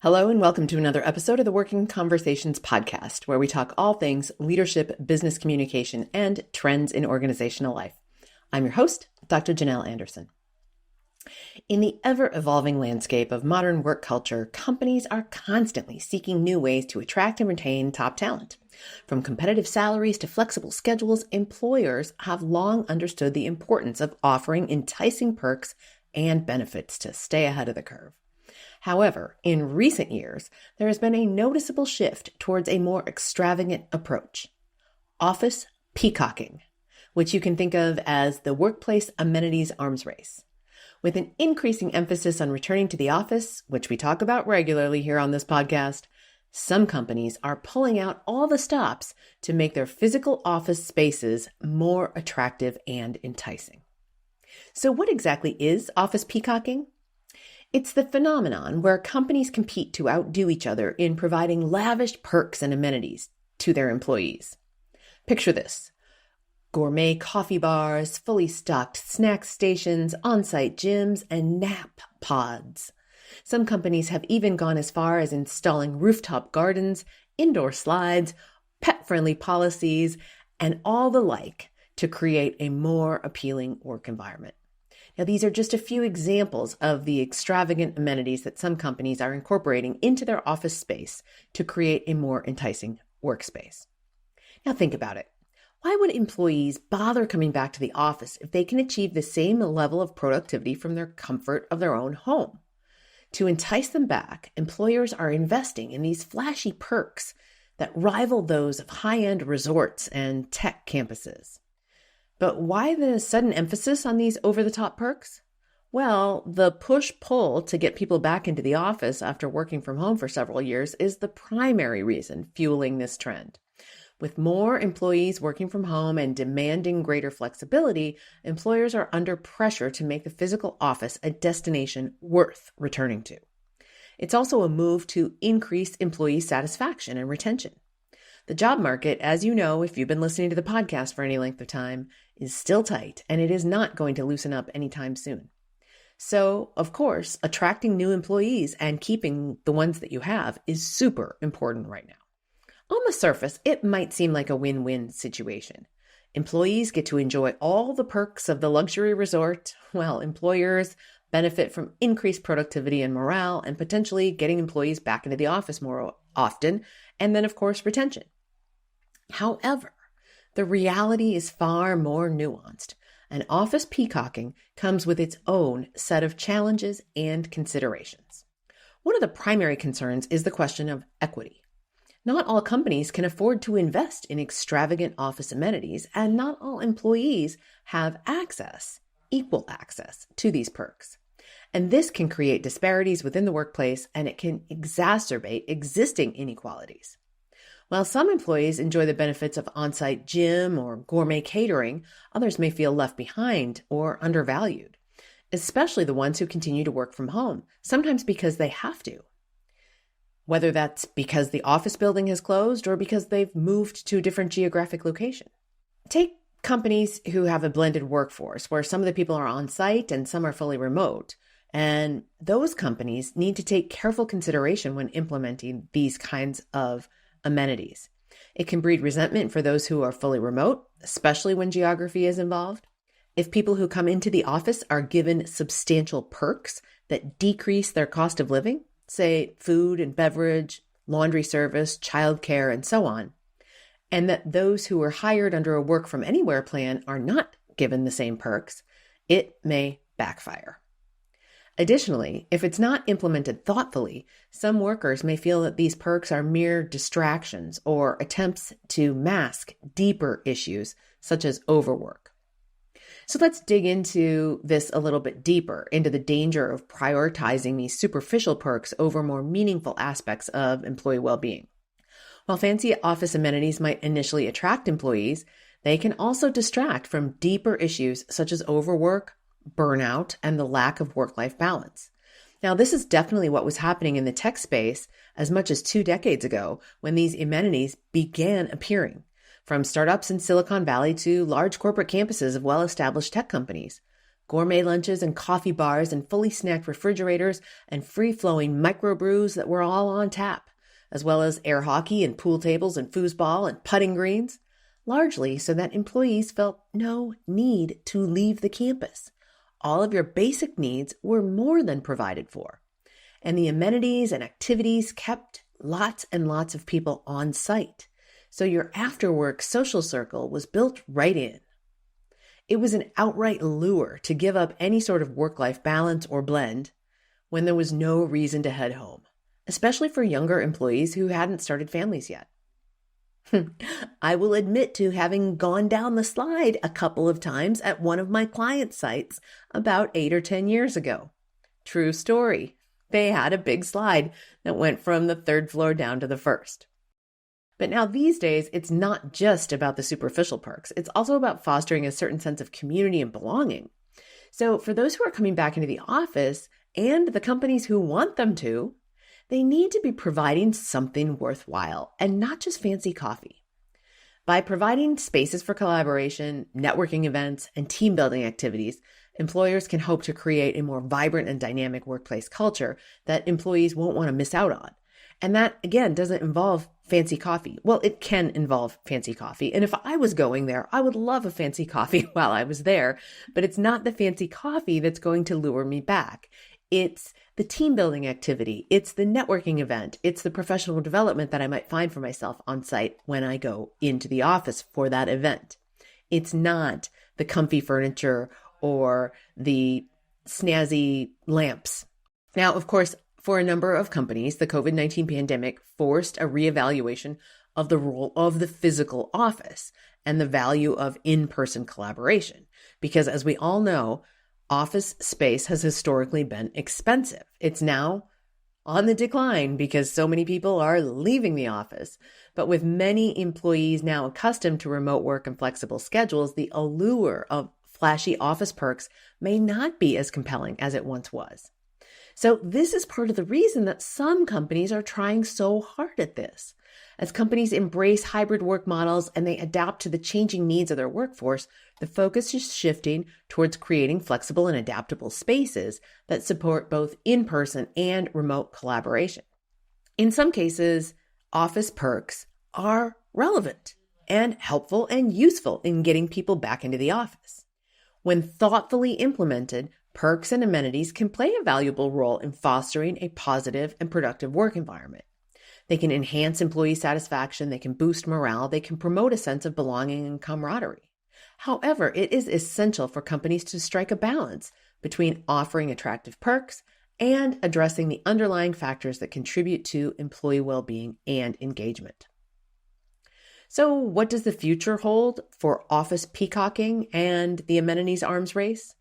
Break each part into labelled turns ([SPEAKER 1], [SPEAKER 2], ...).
[SPEAKER 1] Hello and welcome to another episode of the Working Conversations podcast, where we talk all things leadership, business communication, and trends in organizational life. I'm your host, Dr. Janel Anderson. In the ever-evolving landscape of modern work culture, companies are constantly seeking new ways to attract and retain top talent. From competitive salaries to flexible schedules, employers have long understood the importance of offering enticing perks and benefits to stay ahead of the curve. However, in recent years, there has been a noticeable shift towards a more extravagant approach. Office peacocking, which you can think of as the workplace amenities arms race. With an increasing emphasis on returning to the office, which we talk about regularly here on this podcast, some companies are pulling out all the stops to make their physical office spaces more attractive and enticing. So what exactly is office peacocking? It's the phenomenon where companies compete to outdo each other in providing lavish perks and amenities to their employees. Picture this: gourmet coffee bars, fully stocked snack stations, on-site gyms, and nap pods. Some companies have even gone as far as installing rooftop gardens, indoor slides, pet-friendly policies, and all the like to create a more appealing work environment. Now, these are just a few examples of the extravagant amenities that some companies are incorporating into their office space to create a more enticing workspace. Now, think about it. Why would employees bother coming back to the office if they can achieve the same level of productivity from their comfort of their own home? To entice them back, employers are investing in these flashy perks that rival those of high-end resorts and tech campuses. But why the sudden emphasis on these over-the-top perks? Well, the push-pull to get people back into the office after working from home for several years is the primary reason fueling this trend. With more employees working from home and demanding greater flexibility, employers are under pressure to make the physical office a destination worth returning to. It's also a move to increase employee satisfaction and retention. The job market, as you know, if you've been listening to the podcast for any length of time, is still tight, and it is not going to loosen up anytime soon. So, of course, attracting new employees and keeping the ones that you have is super important right now. On the surface, it might seem like a win-win situation. Employees get to enjoy all the perks of the luxury resort, while employers benefit from increased productivity and morale, and potentially getting employees back into the office more often, and then, of course, retention. However, the reality is far more nuanced, and office peacocking comes with its own set of challenges and considerations. One of the primary concerns is the question of equity. Not all companies can afford to invest in extravagant office amenities, and not all employees have equal access to these perks. And this can create disparities within the workplace, and it can exacerbate existing inequalities. While some employees enjoy the benefits of on-site gym or gourmet catering, others may feel left behind or undervalued, especially the ones who continue to work from home, sometimes because they have to. Whether that's because the office building has closed or because they've moved to a different geographic location. Take companies who have a blended workforce, where some of the people are on-site and some are fully remote. And those companies need to take careful consideration when implementing these kinds of amenities. It can breed resentment for those who are fully remote, especially when geography is involved. If people who come into the office are given substantial perks that decrease their cost of living, say food and beverage, laundry service, childcare, and so on, and that those who are hired under a work from anywhere plan are not given the same perks, it may backfire. Additionally, if it's not implemented thoughtfully, some workers may feel that these perks are mere distractions or attempts to mask deeper issues such as overwork. So let's dig into this a little bit deeper, into the danger of prioritizing these superficial perks over more meaningful aspects of employee well-being. While fancy office amenities might initially attract employees, they can also distract from deeper issues such as overwork, burnout, and the lack of work-life balance. Now, this is definitely what was happening in the tech space as much as 2 decades ago when these amenities began appearing, from startups in Silicon Valley to large corporate campuses of well-established tech companies. gourmet lunches and coffee bars and fully snacked refrigerators and free-flowing microbrews that were all on tap, as well as air hockey and pool tables and foosball and putting greens, largely so that employees felt no need to leave the campus. All of your basic needs were more than provided for. And the amenities and activities kept lots and lots of people on site. So your after-work social circle was built right in. It was an outright lure to give up any sort of work-life balance or blend when there was no reason to head home, especially for younger employees who hadn't started families yet. I will admit to having gone down the slide a couple of times at one of my client sites about 8 or 10 years ago. True story. They had a big slide that went from the 3rd floor down to the 1st. But now these days, it's not just about the superficial perks. It's also about fostering a certain sense of community and belonging. So for those who are coming back into the office and the companies who want them to, they need to be providing something worthwhile and not just fancy coffee. By providing spaces for collaboration, networking events, and team building activities, employers can hope to create a more vibrant and dynamic workplace culture that employees won't want to miss out on. And that, again, doesn't involve fancy coffee. Well, it can involve fancy coffee. And if I was going there, I would love a fancy coffee while I was there. But it's not the fancy coffee that's going to lure me back. It's the team building activity. It's the networking event. It's the professional development that I might find for myself on site when I go into the office for that event. It's not the comfy furniture or the snazzy lamps. Now, of course, for a number of companies, the COVID-19 pandemic forced a reevaluation of the role of the physical office and the value of in-person collaboration. Because as we all know, office space has historically been expensive. It's now on the decline because so many people are leaving the office. But with many employees now accustomed to remote work and flexible schedules, the allure of flashy office perks may not be as compelling as it once was. So this is part of the reason that some companies are trying so hard at this. As companies embrace hybrid work models and they adapt to the changing needs of their workforce, the focus is shifting towards creating flexible and adaptable spaces that support both in-person and remote collaboration. In some cases, office perks are relevant and helpful and useful in getting people back into the office. When thoughtfully implemented, perks and amenities can play a valuable role in fostering a positive and productive work environment. They can enhance employee satisfaction, they can boost morale, they can promote a sense of belonging and camaraderie. However, it is essential for companies to strike a balance between offering attractive perks and addressing the underlying factors that contribute to employee well-being and engagement. So what does the future hold for office peacocking and the amenities arms race?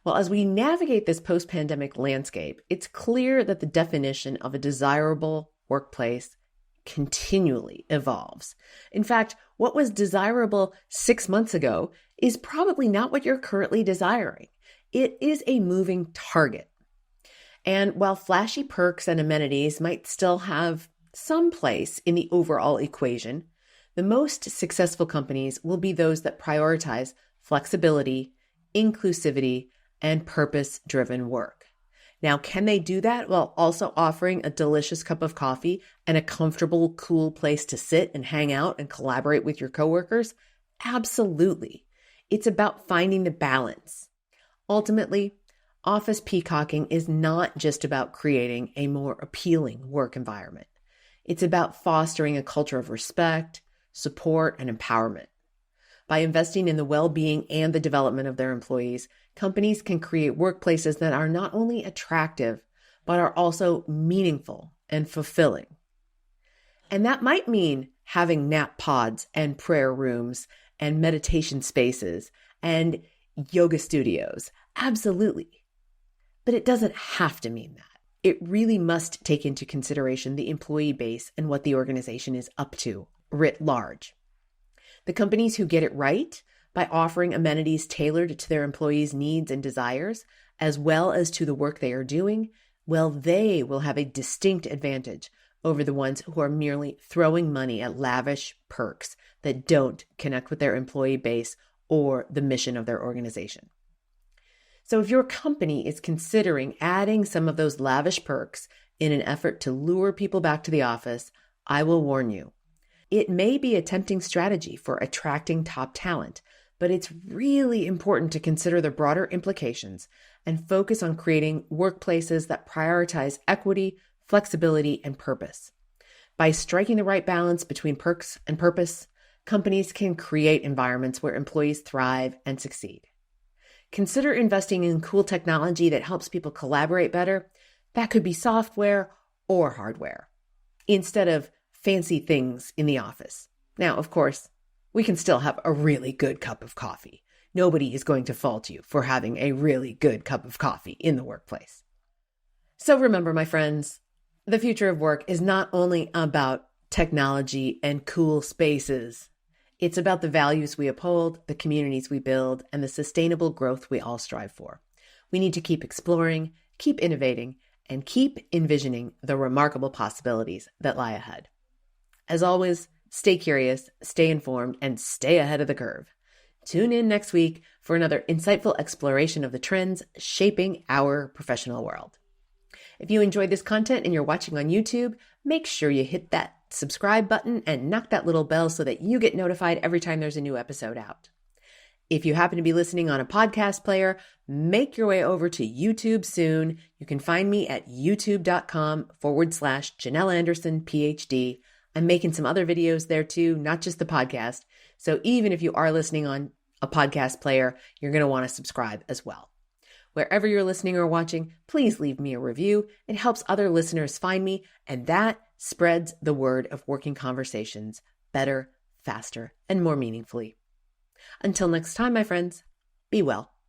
[SPEAKER 1] Well, as we navigate this post-pandemic landscape, it's clear that the definition of a desirable workplace continually evolves. In fact, what was desirable 6 months ago is probably not what you're currently desiring. It is a moving target. And while flashy perks and amenities might still have some place in the overall equation, the most successful companies will be those that prioritize flexibility, inclusivity, and purpose-driven work. Now, can they do that while also offering a delicious cup of coffee and a comfortable, cool place to sit and hang out and collaborate with your coworkers? Absolutely. It's about finding the balance. Ultimately, office peacocking is not just about creating a more appealing work environment. It's about fostering a culture of respect, support, and empowerment. By investing in the well-being and the development of their employees, companies can create workplaces that are not only attractive, but are also meaningful and fulfilling. And that might mean having nap pods and prayer rooms and meditation spaces and yoga studios. Absolutely. But it doesn't have to mean that. It really must take into consideration the employee base and what the organization is up to, writ large. The companies who get it right by offering amenities tailored to their employees' needs and desires, as well as to the work they are doing, well, they will have a distinct advantage over the ones who are merely throwing money at lavish perks that don't connect with their employee base or the mission of their organization. So if your company is considering adding some of those lavish perks in an effort to lure people back to the office, I will warn you. It may be a tempting strategy for attracting top talent, but it's really important to consider the broader implications and focus on creating workplaces that prioritize equity, flexibility, and purpose. By striking the right balance between perks and purpose, companies can create environments where employees thrive and succeed. Consider investing in cool technology that helps people collaborate better. That could be software or hardware, instead of fancy things in the office. Now, of course, we can still have a really good cup of coffee. Nobody is going to fault you for having a really good cup of coffee in the workplace. So remember, my friends, the future of work is not only about technology and cool spaces. It's about the values we uphold, the communities we build, and the sustainable growth we all strive for. We need to keep exploring, keep innovating, and keep envisioning the remarkable possibilities that lie ahead. As always, stay curious, stay informed, and stay ahead of the curve. Tune in next week for another insightful exploration of the trends shaping our professional world. If you enjoyed this content and you're watching on YouTube, make sure you hit that subscribe button and knock that little bell so that you get notified every time there's a new episode out. If you happen to be listening on a podcast player, make your way over to YouTube soon. You can find me at youtube.com/Janel Anderson, PhD. I'm making some other videos there too, not just the podcast. So even if you are listening on a podcast player, you're going to want to subscribe as well. Wherever you're listening or watching, please leave me a review. It helps other listeners find me, and that spreads the word of working conversations better, faster, and more meaningfully. Until next time, my friends, be well.